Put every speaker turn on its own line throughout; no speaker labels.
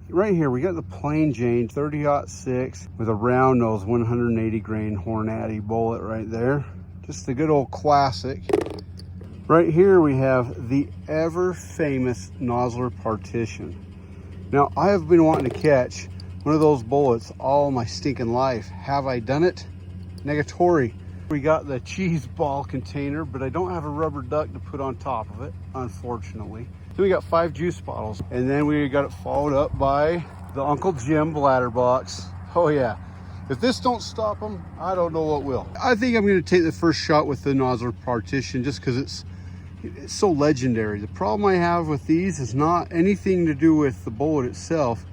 right here we got the plain Jane 30-06 with a round nose 180 grain Hornady bullet right there. Just a good old classic. Right here we have the ever famous Nosler Partition. Now I have been wanting to catch one of those bullets all my stinking life. Have I done it? Negatory. We got the cheese ball container, but I don't have a rubber duck to put on top of it, unfortunately. So we got 5 juice bottles, and then we got it followed up by the Uncle Jim bladder box. Oh yeah, if this don't stop them, I don't know what will. I think I'm gonna take the first shot with the Nosler Partition just because it's so legendary. The problem I have with these is not anything to do with the bullet itself,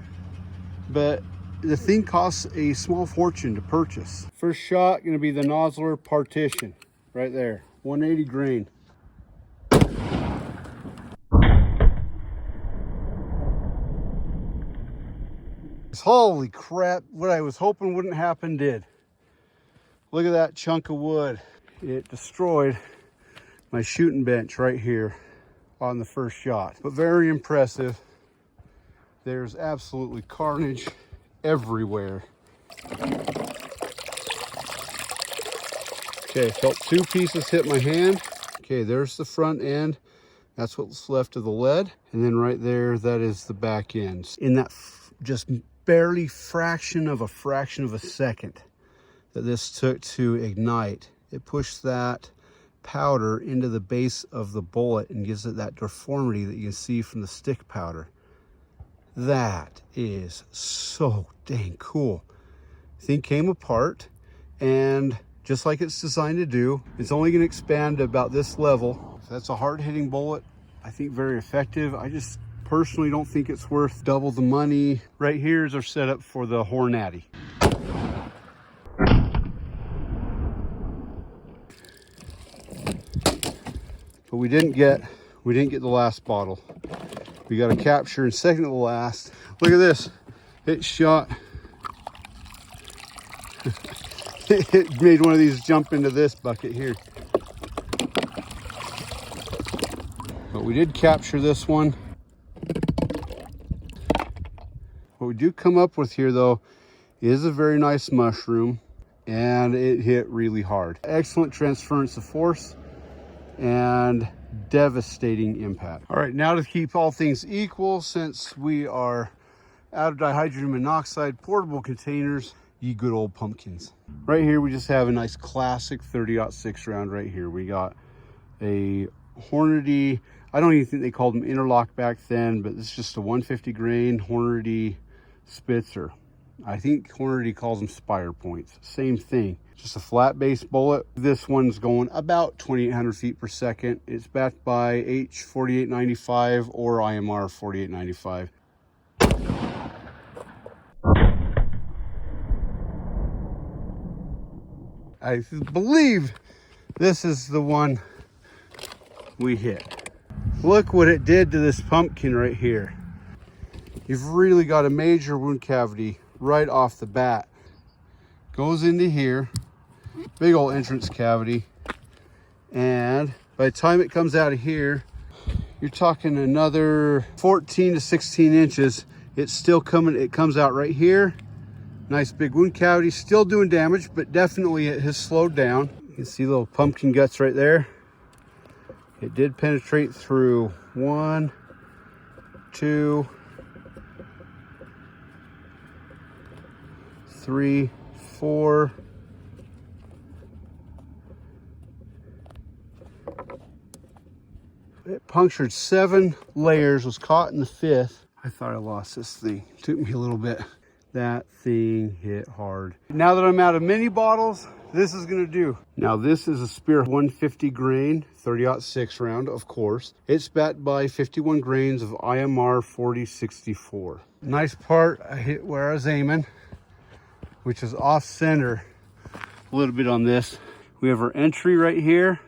but the thing costs a small fortune to purchase. First shot gonna be the Nosler Partition, right there, 180 grain. Holy crap, what I was hoping wouldn't happen did. Look at that chunk of wood. It destroyed my shooting bench right here on the first shot, but very impressive. There's absolutely carnage everywhere. Okay, felt 2 pieces hit my hand. Okay, there's the front end. That's what's left of the lead. And then right there, that is the back end. In that just barely fraction of a second that this took to ignite, it pushed that powder into the base of the bullet and gives it that deformity that you can see from the stick powder. That is so dang cool. Thing came apart, and just like it's designed to do, it's only going to expand to about this level. So that's a hard-hitting bullet. I think very effective. I just personally don't think it's worth double the money. Right here is our setup for the Hornady. But we didn't get the last bottle. We got a capture in second to the last. Look at this. It shot. It made one of these jump into this bucket here. But we did capture this one. What we do come up with here though is a very nice mushroom, and it hit really hard. Excellent transference of force and devastating impact. All right, now to keep all things equal, since we are out of dihydrogen monoxide portable containers, ye good old pumpkins. Right here we just have a nice classic 30-06 round right here. We got a Hornady, I don't even think they called them Interlock back then, but it's just a 150 grain Hornady Spitzer. I think Hornady calls them Speer points. Same thing, just a flat base bullet. This one's going about 2,800 feet per second. It's backed by H 4895 or IMR 4895. I believe this is the one we hit. Look what it did to this pumpkin right here. You've really got a major wound cavity right off the bat. Goes into here, big old entrance cavity, and by the time it comes out of here, you're talking another 14 to 16 inches. It's still coming, it comes out right here. Nice big wound cavity, still doing damage, but definitely it has slowed down. You can see little pumpkin guts right there. It did penetrate through 1, 2, 3, 4. It punctured 7 layers, was caught in the 5th. I thought I lost this thing. It took me a little bit. That thing hit hard. Now that I'm out of mini bottles, this is gonna do. Now this is a Speer 150 grain, 30-06 round, of course. It's backed by 51 grains of IMR 4064. Nice part, I hit where I was aiming, which is off center a little bit on this. We have our entry right here.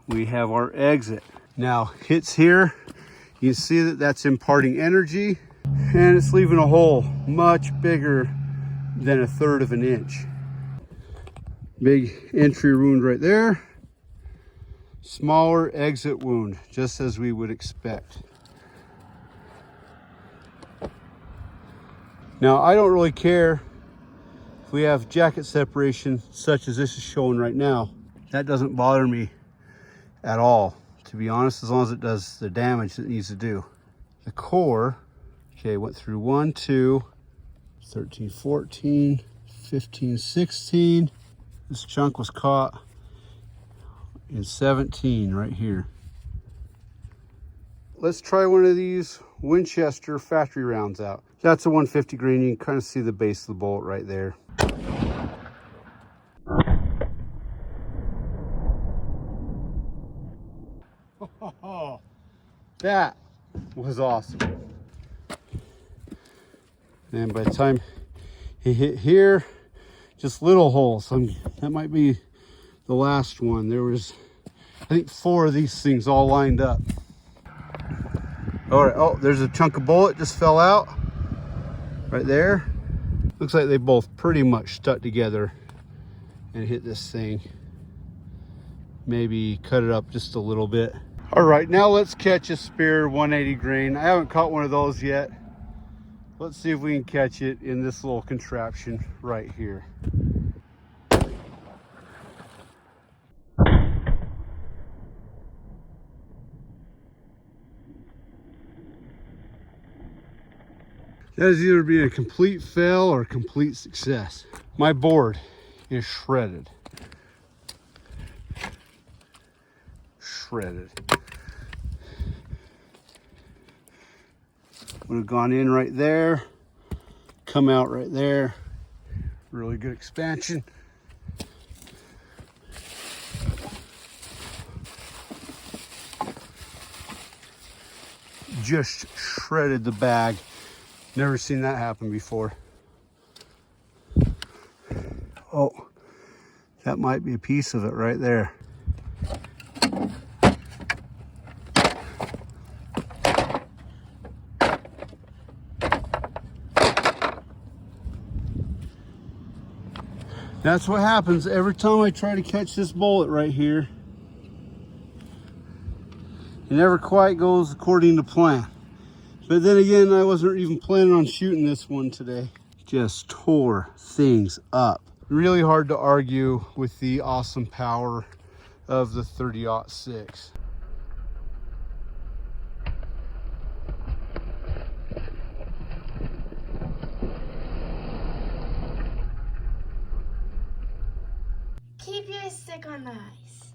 We have our exit. Now hits here, you can see that that's imparting energy, and it's leaving a hole much bigger than 1/3 of an inch. Big entry wound right there. Smaller exit wound, just as we would expect. Now, I don't really care if we have jacket separation such as this is showing right now. That doesn't bother me at all, to be honest, as long as it does the damage that it needs to do. The core, okay, went through 1, 2, 13, 14, 15, 16. This chunk was caught in 17 right here. Let's try one of these Winchester factory rounds out. That's a 150 grain. You can kind of see the base of the bullet right there. Oh, that was awesome. And by the time he hit here, just little holes. That might be the last one. There was, I think, 4 of these things all lined up. All right, oh, there's a chunk of bullet just fell out right there. Looks like they both pretty much stuck together and hit this thing. Maybe cut it up just a little bit. All right, now let's catch a Speer 180 grain. I haven't caught one of those yet. Let's see if we can catch it in this little contraption right here. That is either being a complete fail or a complete success. My board is shredded. Shredded. Would have gone in right there, come out right there. Really good expansion. Just shredded the bag. Never seen that happen before. Oh, that might be a piece of it right there. That's what happens every time I try to catch this bullet right here. It never quite goes according to plan. But then again, I wasn't even planning on shooting this one today. Just tore things up. Really hard to argue with the awesome power of the 30-06.
Keep your stick on the ice.